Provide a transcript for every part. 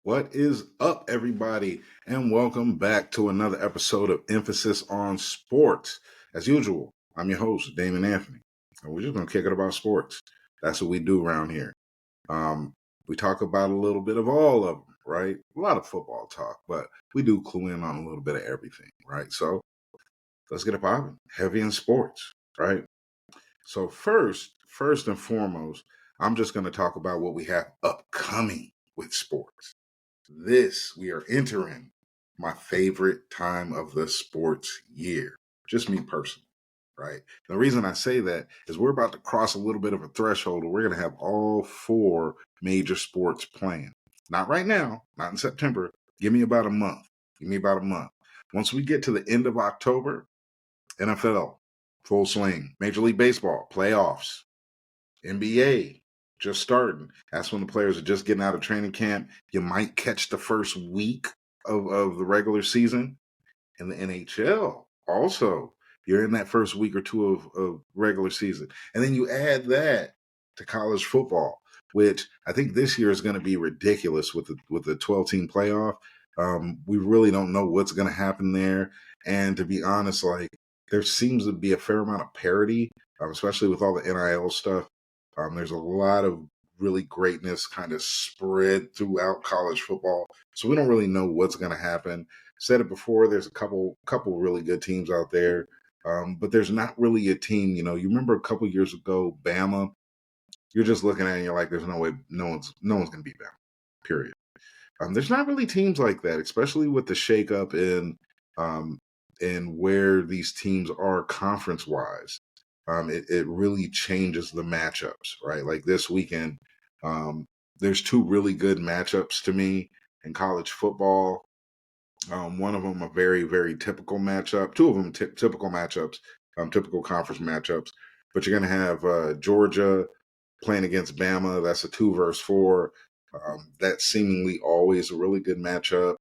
What is up, everybody? And welcome back to another episode of Emphasis on Sports. As usual, I'm your host, Damon Anthony, and we're just going to kick it about sports. That's what we do around here. We talk about a little bit of all of them, right? A lot of football talk, but we do clue in on a little bit of everything, right? So let's get it popping. Heavy in sports, right? So first and foremost, I'm just going to talk about what we have upcoming with sports. We are entering my favorite time of the sports year. Just me personally, right? The reason I say that is we're about to cross a little bit of a threshold where we're going to have all four major sports playing. Not right now, not in September. Give me about a month. Once we get to the end of October, NFL, full swing. Major League Baseball, playoffs. NBA, just starting. That's when the players are just getting out of training camp. You might catch the first week of the regular season. And the NHL, also, you're in that first week or two of regular season. And then you add that to college football, which I think this year is going to be ridiculous with the 12-team playoff. We really don't know what's going to happen there. And to be honest, there seems to be a fair amount of parity, especially with all the NIL stuff. There's a lot of really greatness kind of spread throughout college football. So we don't really know what's going to happen. Said it before, there's a couple really good teams out there. But there's not really a team, you remember a couple years ago, Bama, you're just looking at it and you're like, there's no way, no one's going to beat Bama, period. There's not really teams like that, especially with the shakeup in where these teams are conference-wise. It really changes the matchups, right? Like this weekend, there's two really good matchups to me in college football. One of them a very, very typical matchup. Two of them typical matchups, typical conference matchups. But you're going to have Georgia playing against Bama. That's a 2 versus 4. That's seemingly always a really good matchup.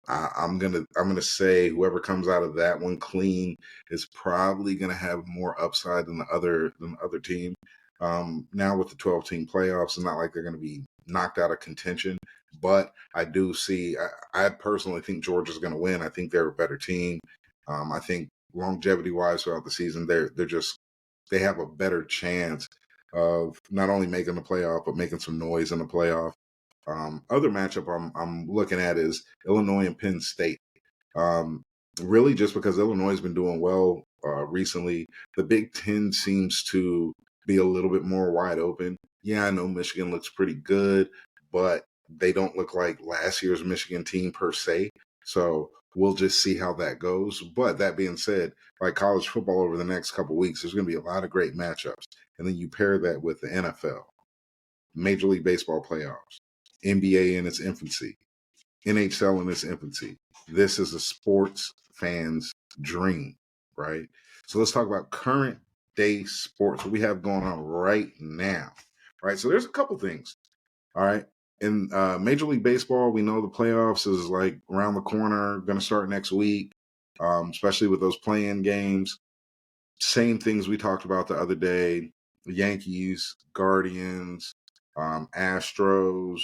I'm gonna say whoever comes out of that one clean is probably gonna have more upside than the other team. Now with the 12-team playoffs, it's not like they're gonna be knocked out of contention, but I do see. I personally think Georgia's gonna win. I think they're a better team. I think longevity-wise throughout the season, they have a better chance of not only making the playoff but making some noise in the playoff. Other matchup I'm looking at is Illinois and Penn State. Really, just because Illinois has been doing well recently, the Big Ten seems to be a little bit more wide open. Yeah, I know Michigan looks pretty good, but they don't look like last year's Michigan team per se. So we'll just see how that goes. But that being said, like college football over the next couple of weeks, there's going to be a lot of great matchups. And then you pair that with the NFL, Major League Baseball playoffs, NBA in its infancy, NHL in its infancy. This is a sports fan's dream, right? So let's talk about current day sports, what we have going on right now, right? So there's a couple things, all right? In Major League Baseball, we know the playoffs is like around the corner, going to start next week, especially with those play-in games. Same things we talked about the other day, the Yankees, Guardians, Astros,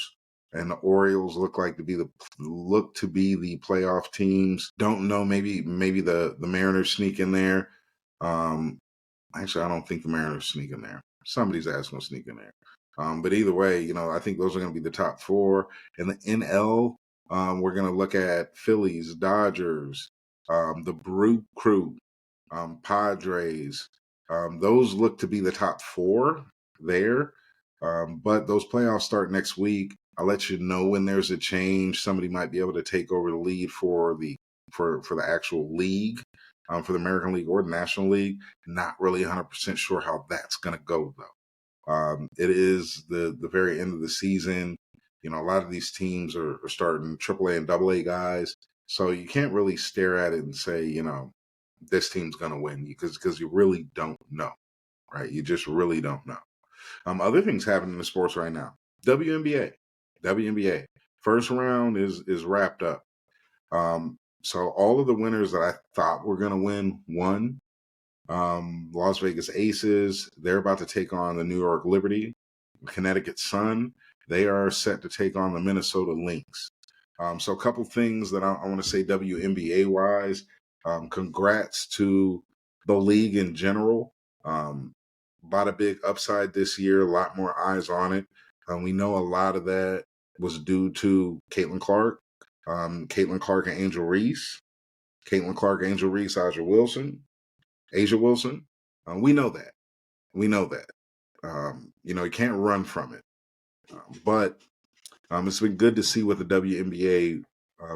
and the Orioles look to be the playoff teams. Don't know, maybe the Mariners sneak in there. Actually, I don't think the Mariners sneak in there. Somebody's ass gonna sneak in there. But either way, I think those are going to be the top 4. In the NL, we're going to look at Phillies, Dodgers, the Brew Crew, Padres. Those look to be the top 4 there. But those playoffs start next week. I'll let you know when there's a change. Somebody might be able to take over the lead for the actual league, for the American League or the National League. Not really 100% sure how that's going to go, though. It is the very end of the season. A lot of these teams are starting AAA and AA guys. So you can't really stare at it and say, this team's going to win because you really don't know, right? You just really don't know. Other things happening in the sports right now. WNBA. First round is wrapped up. So all of the winners that I thought were going to win won. Las Vegas Aces, they're about to take on the New York Liberty. Connecticut Sun, they are set to take on the Minnesota Lynx. So a couple things that I want to say WNBA wise. Congrats to the league in general. A lot of big upside this year, a lot more eyes on it. We know a lot of that was due to Caitlin Clark and Angel Reese. Caitlin Clark, Angel Reese, Asia Wilson. We know that. We know that. You can't run from it. But it's been good to see what the WNBA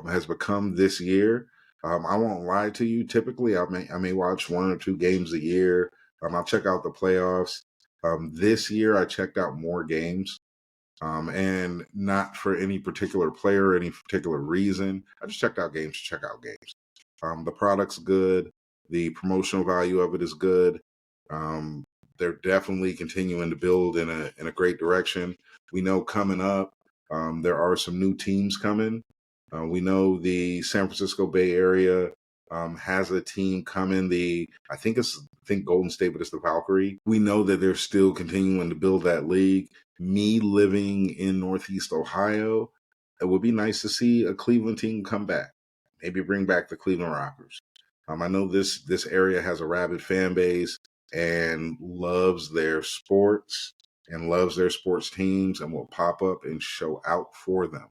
has become this year. I won't lie to you. Typically, I may watch one or two games a year. I'll check out the playoffs. This year, I checked out more games, and not for any particular player, any particular reason. I just checked out games to check out games. The product's good. The promotional value of it is good. Um, they're definitely continuing to build in a great direction. We know coming up, there are some new teams coming. We know the San Francisco Bay Area has a team coming. I think Golden State, but it's the Valkyrie. We know that they're still continuing to build that league. Me living in Northeast Ohio, it would be nice to see a Cleveland team come back. Maybe bring back the Cleveland Rockers. I know this area has a rabid fan base and loves their sports and loves their sports teams and will pop up and show out for them.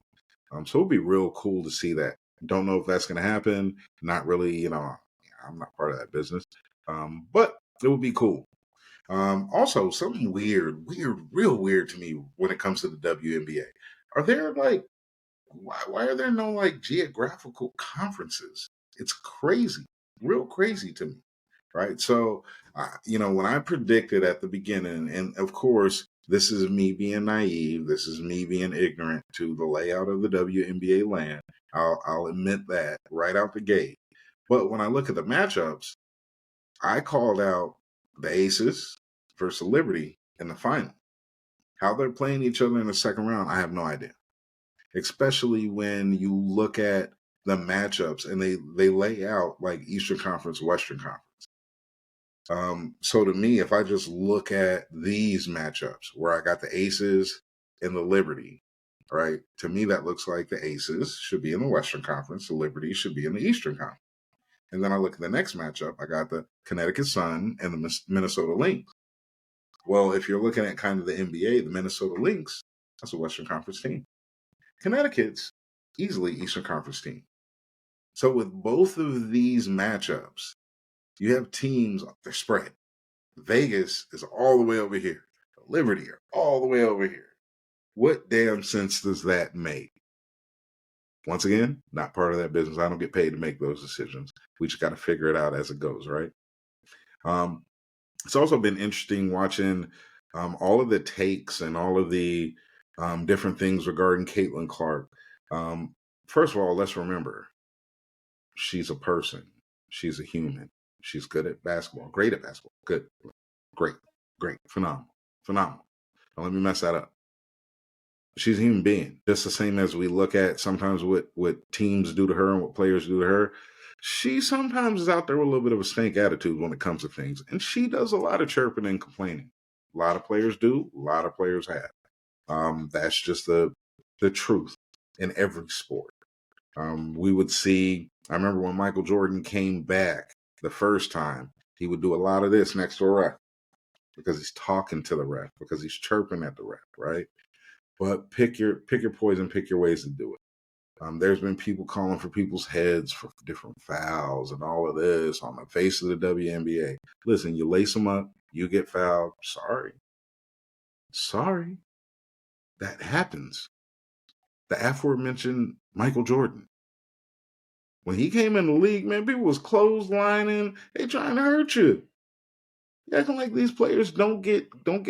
So it would be real cool to see that. Don't know if that's going to happen. Not really, I'm not part of that business. But it would be cool. Also, something real weird to me when it comes to the WNBA. Are there why are there no geographical conferences? It's crazy, real crazy to me, right? So, when I predicted at the beginning, and of course, this is me being naive, this is me being ignorant to the layout of the WNBA land. I'll admit that right out the gate. But when I look at the matchups, I called out the Aces versus Liberty in the final. How they're playing each other in the second round, I have no idea. Especially when you look at the matchups and they lay out like Eastern Conference, Western Conference. So to me, if I just look at these matchups where I got the Aces and the Liberty, right? To me, that looks like the Aces should be in the Western Conference, the Liberty should be in the Eastern Conference. And then I look at the next matchup, I got the Connecticut Sun and the Minnesota Lynx. Well, if you're looking at kind of the NBA, the Minnesota Lynx, that's a Western Conference team. Connecticut's easily Eastern Conference team. So with both of these matchups, you have teams, they're spread. Vegas is all the way over here. Liberty are all the way over here. What damn sense does that make? Once again, not part of that business. I don't get paid to make those decisions. We just got to figure it out as it goes, right? It's also been interesting watching all of the takes and all of the different things regarding Caitlin Clark. First of all, let's remember, she's a person. She's a human. She's good at basketball. Great at basketball. Good. Great. Phenomenal. Don't let me mess that up. She's a human being. Just the same as we look at sometimes what teams do to her and what players do to her. She sometimes is out there with a little bit of a stank attitude when it comes to things. And she does a lot of chirping and complaining. A lot of players do. A lot of players have. That's just the truth in every sport. We would see, I remember when Michael Jordan came back the first time, he would do a lot of this next to a ref because he's talking to the ref, because he's chirping at the ref, right? But pick your poison, pick your ways to do it. There's been people calling for people's heads for different fouls and all of this on the face of the WNBA. Listen, you lace them up, you get fouled. Sorry. That happens. The aforementioned Michael Jordan. When he came in the league, man, people was clotheslining. They trying to hurt you. You acting like these players don't get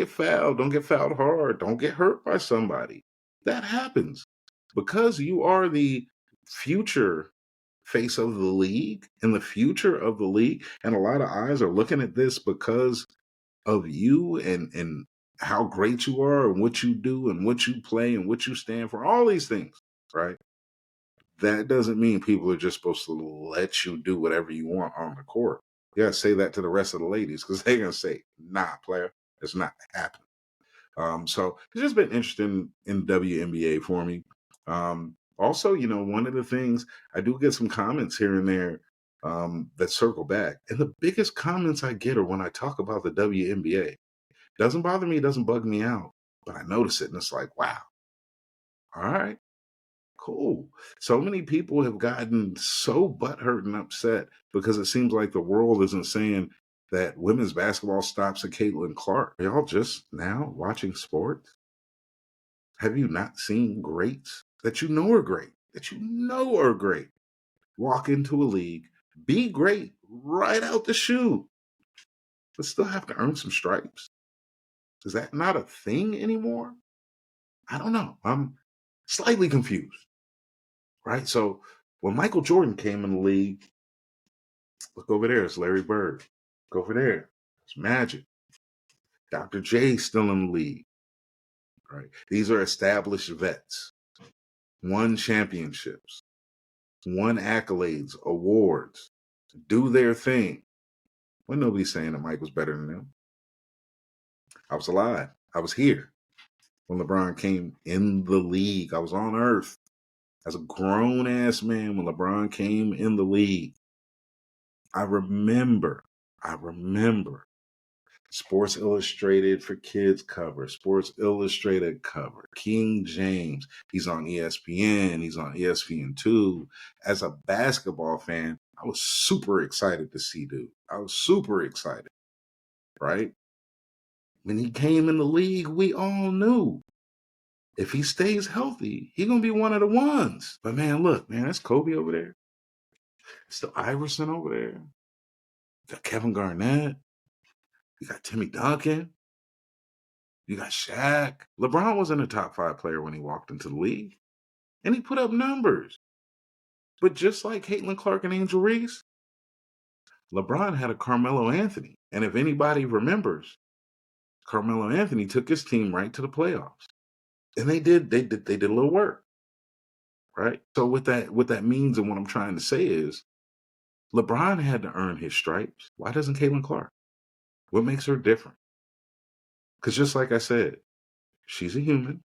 fouled, don't get fouled hard, don't get hurt by somebody. That happens because you are the future face of the league and the future of the league, and a lot of eyes are looking at this because of you and how great you are and what you do and what you play and what you stand for, all these things, right? That doesn't mean people are just supposed to let you do whatever you want on the court. You gotta say that to the rest of the ladies because they're gonna say, "Nah, player, it's not happening." So it's just been interesting in WNBA for me. Also, one of the things I do get some comments here and there that circle back. And the biggest comments I get are when I talk about the WNBA. Doesn't bother me, doesn't bug me out, but I notice it and it's like, wow, all right, cool. So many people have gotten so butthurt and upset because it seems like the world isn't saying that women's basketball stops at Caitlin Clark. Are y'all just now watching sports? Have you not seen greats that you know are great, that you know are great, walk into a league, be great right out the chute, but still have to earn some stripes? Is that not a thing anymore? I don't know. I'm slightly confused, right? So when Michael Jordan came in the league, look over there, it's Larry Bird. Look over there, it's Magic. Dr. J's still in the league, right? These are established vets, won championships, won accolades, awards, do their thing. When nobody's saying that Mike was better than them. I was alive. I was here when LeBron came in the league. I was on earth as a grown ass man when LeBron came in the league. I remember Sports Illustrated for Kids cover, Sports Illustrated cover, King James. He's on ESPN. He's on ESPN2. As a basketball fan, I was super excited to see dude. I was super excited, right? When he came in the league, we all knew if he stays healthy, he's going to be one of the ones. But man, look, man, that's Kobe over there. It's the Iverson over there. You got Kevin Garnett. You got Timmy Duncan. You got Shaq. LeBron wasn't a top 5 player when he walked into the league. And he put up numbers. But just like Caitlin Clark and Angel Reese, LeBron had a Carmelo Anthony. And if anybody remembers, Carmelo Anthony took his team right to the playoffs. And they did a little work. Right? So what that means and what I'm trying to say is LeBron had to earn his stripes. Why doesn't Caitlin Clark? What makes her different? Because just like I said, she's a human.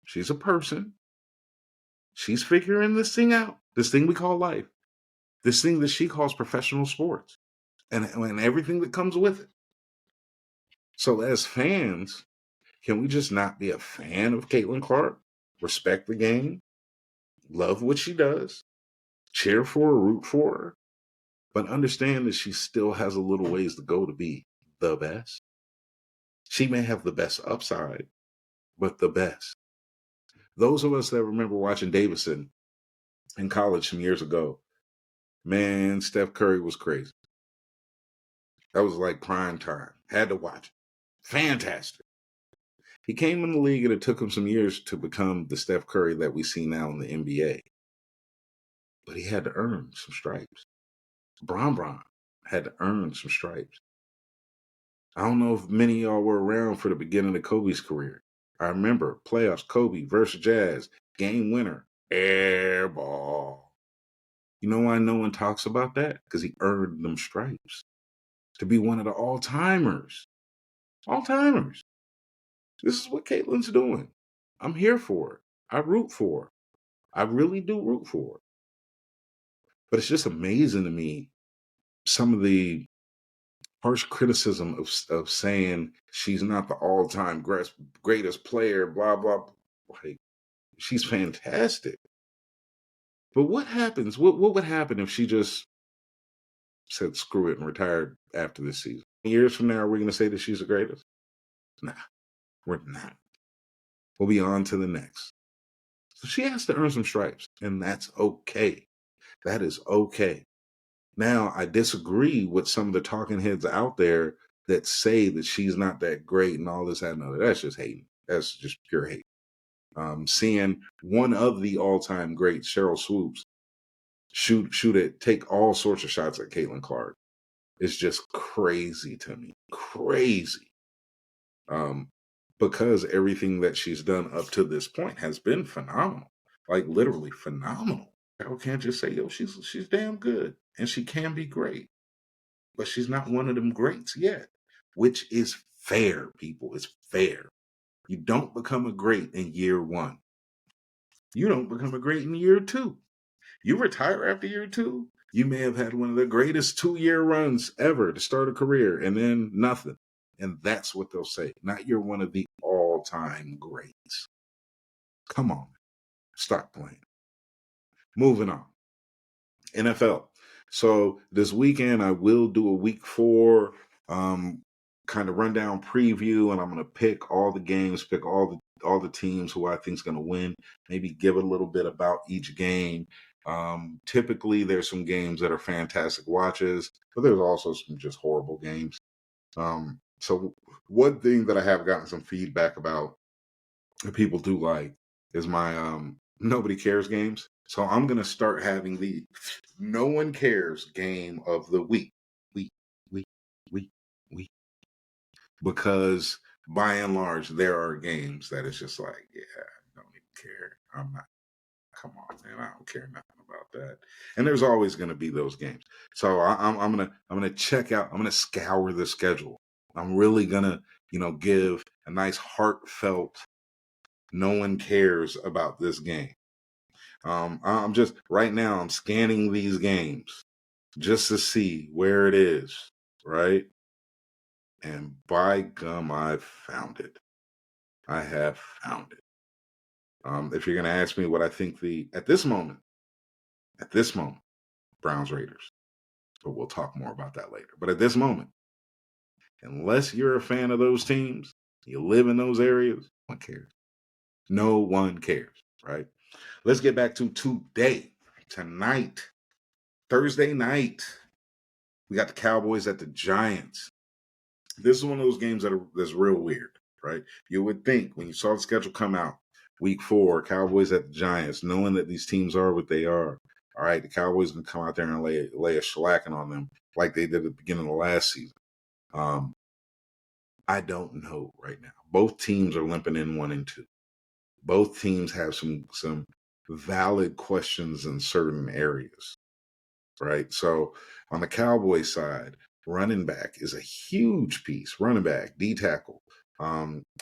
She's a person. She's figuring this thing out. This thing we call life. This thing that she calls professional sports. And everything that comes with it. So as fans, can we just not be a fan of Caitlin Clark? Respect the game. Love what she does. Cheer for her, root for her. But understand that she still has a little ways to go to be the best. She may have the best upside, but the best. Those of us that remember watching Davidson in college some years ago, man, Steph Curry was crazy. That was like prime time. Had to watch it. Fantastic. He came in the league and it took him some years to become the Steph Curry that we see now in the NBA. But he had to earn some stripes. Bron had to earn some stripes. I don't know if many of y'all were around for the beginning of Kobe's career. I remember playoffs, Kobe versus Jazz, game winner, air ball. You know why no one talks about that? Because he earned them stripes to be one of the all-timers. All-timers. This is what Caitlin's doing. I'm here for it. I root for her. I really do root for her. But it's just amazing to me some of the harsh criticism of saying she's not the all-time greatest player, blah, blah. Like, she's fantastic. But what happens? What would happen if she just said screw it and retired after this season? Years from now, are we going to say that she's the greatest? Nah, we're not. We'll be on to the next. So she has to earn some stripes, and that's okay. That is okay. Now, I disagree with some of the talking heads out there that say that she's not that great and all this, that, and other. That's just hating. That's just pure hate. Seeing one of the all-time greats, Cheryl Swoops, take all sorts of shots at Caitlin Clark is just crazy to me. Crazy. Because everything that she's done up to this point has been phenomenal. Like literally phenomenal. I can't just say, yo, she's damn good. And she can be great. But she's not one of them greats yet. Which is fair, people. It's fair. You don't become a great in year one. You don't become a great in year 2. You retire after year 2, you may have had one of the greatest 2-year runs ever to start a career, and then nothing. And that's what they'll say. Not you're one of the all-time greats. Come on. Stop playing. Moving on. NFL. So this weekend I will do a week 4 kind of rundown preview, and I'm going to pick all the games, pick all the teams who I think is going to win. Maybe give a little bit about each game. Typically, there's some games that are fantastic watches, but there's also some just horrible games. So one thing that I have gotten some feedback about that people do like is my nobody cares games. So I'm gonna start having the no one cares game of the week, week, week, week, because by and large there are games that it's just like, yeah, I don't even care. I'm not. Come on, man, I don't care nothing about that. And there's always going to be those games. So I'm gonna check out. I'm gonna scour the schedule. I'm really gonna give a nice heartfelt. No one cares about this game. I'm just right now. I'm scanning these games just to see where it is, right? And by gum, I've found it. I have found it. If you're gonna ask me what I think at this moment, Browns Raiders. But we'll talk more about that later. But at this moment, unless you're a fan of those teams, you live in those areas, no one cares. No one cares, right? Let's get back to today, tonight, Thursday night. We got the Cowboys at the Giants. This is one of those games that's real weird, right? You would think when you saw the schedule come out, week 4, Cowboys at the Giants, knowing that these teams are what they are. All right, the Cowboys can come out there and lay a shellacking on them like they did at the beginning of last season. I don't know right now. Both teams are limping in 1 and 2. Both teams have some valid questions in certain areas, right? So on the Cowboys side, running back is a huge piece. Running back, D tackle.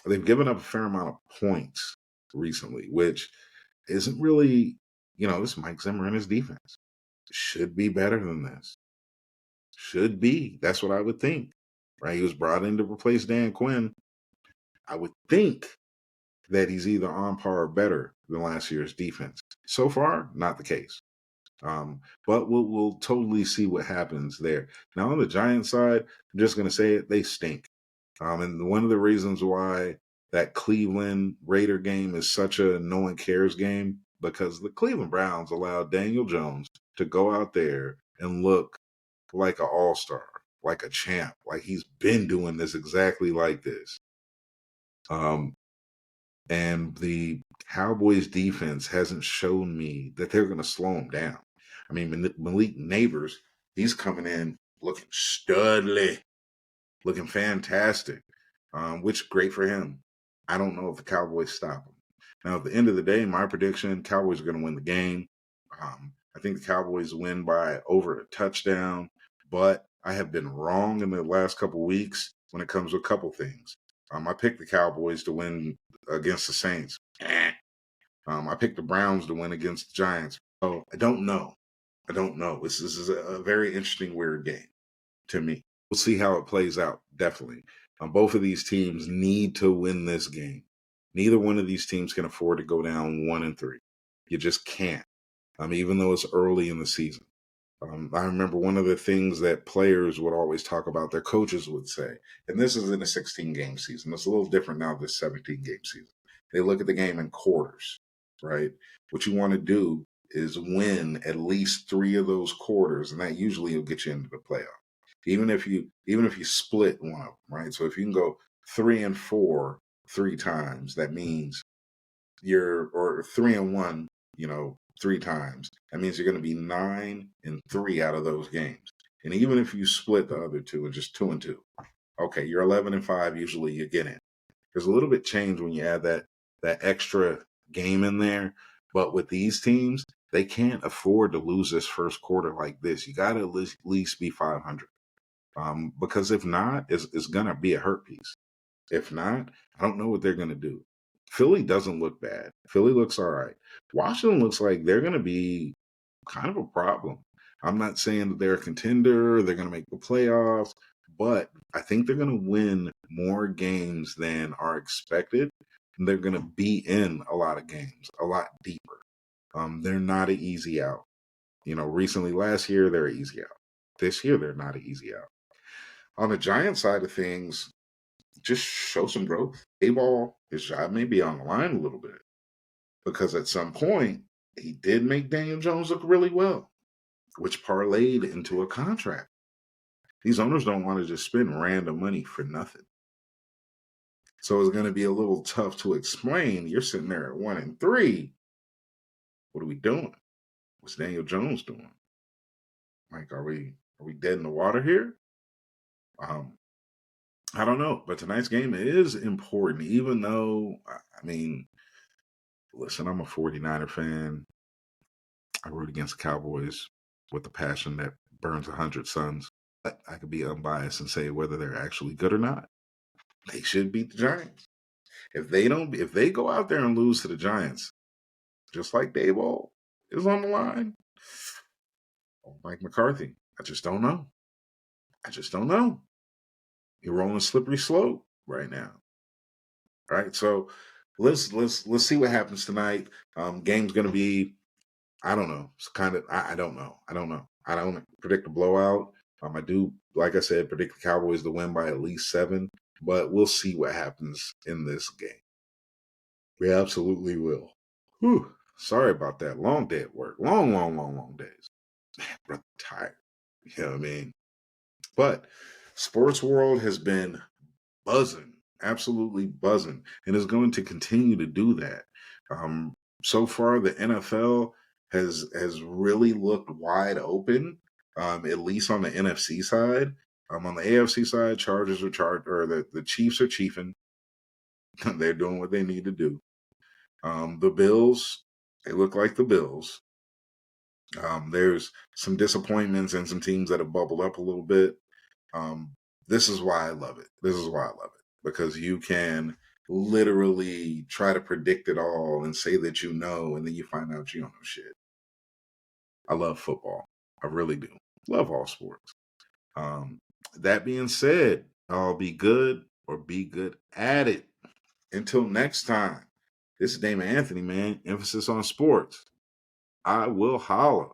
They've given up a fair amount of points recently, which isn't really, this Mike Zimmer and his defense should be better than this. Should be. That's what I would think, right? He was brought in to replace Dan Quinn. I would think that he's either on par or better than last year's defense. So far, not the case. But we'll totally see what happens there. Now on the Giants side, I'm just going to say it, they stink. And one of the reasons why that Cleveland Raider game is such a no one cares game, because the Cleveland Browns allowed Daniel Jones to go out there and look like an all-star, like a champ, like he's been doing this exactly like this. And the Cowboys defense hasn't shown me that they're going to slow him down. I mean, Malik Neighbors, he's coming in looking studly, looking fantastic, which great for him. I don't know if the Cowboys stop him. Now, at the end of the day, my prediction, Cowboys are going to win the game. I think the Cowboys win by over a touchdown, but I have been wrong in the last couple of weeks when it comes to a couple things. I picked the Cowboys to win against the Saints. I picked the Browns to win against the Giants. So I don't know. This is a very interesting, weird game to me. We'll see how it plays out, definitely. Both of these teams need to win this game. Neither one of these teams can afford to go down 1 and 3. You just can't. Even though it's early in the season. I remember one of the things that players would always talk about, their coaches would say, and this is in a 16-game season. It's a little different now, this 17-game season. They look at the game in quarters, right? What you want to do is win at least 3 of those quarters, and that usually will get you into the playoff. Even if you split one of them, right? So if you can go 3 and 4 3 times, that means or 3 and 1, 3 times. That means you're going to be 9 and 3 out of those games. And even if you split the other 2 and just 2 and 2, okay, you're 11 and 5. Usually you get in. There's a little bit change when you add that extra game in there. But with these teams, they can't afford to lose this first quarter like this. You got to at least be 500. Because if not, it's going to be a hurt piece. If not, I don't know what they're going to do. Philly doesn't look bad. Philly looks all right. Washington looks like they're going to be kind of a problem. I'm not saying that they're a contender, they're going to make the playoffs, but I think they're going to win more games than are expected. And they're going to be in a lot of games, a lot deeper. They're not an easy out. Recently last year, they're an easy out. This year, they're not an easy out. On the Giant side of things, just show some growth. A-ball, his job may be on the line a little bit because at some point, he did make Daniel Jones look really well, which parlayed into a contract. These owners don't want to just spend random money for nothing. So it's going to be a little tough to explain. You're sitting there at 1-3. What are we doing? What's Daniel Jones doing? Like, are we dead in the water here? I don't know, but tonight's game is important, even though, listen, I'm a 49er fan. I root against the Cowboys with a passion that burns 100 suns. I could be unbiased and say whether they're actually good or not. They should beat the Giants. If they go out there and lose to the Giants, just like Dayball is on the line, Mike McCarthy, I just don't know. You're on a slippery slope right now. All right, so let's see what happens tonight. Game's going to be, I don't know. It's kind of I don't know. I don't predict a blowout. I do, like I said, predict the Cowboys to win by at least 7, but we'll see what happens in this game. We absolutely will. Whew. Sorry about that. Long day at work. Long days. Man, I'm tired. You know what I mean? But sports world has been buzzing, absolutely buzzing, and is going to continue to do that. So far, the NFL has really looked wide open, at least on the NFC side. On the AFC side, Chargers or the Chiefs are chiefing. They're doing what they need to do. The Bills, they look like the Bills. There's some disappointments and some teams that have bubbled up a little bit. This is why I love it. Because you can literally try to predict it all and say that you know, and then you find out you don't know shit. I love football. I really do. Love all sports. That being said, I'll be good or be good at it. Until next time, this is Damon Anthony, man. Emphasis on sports. I will holla.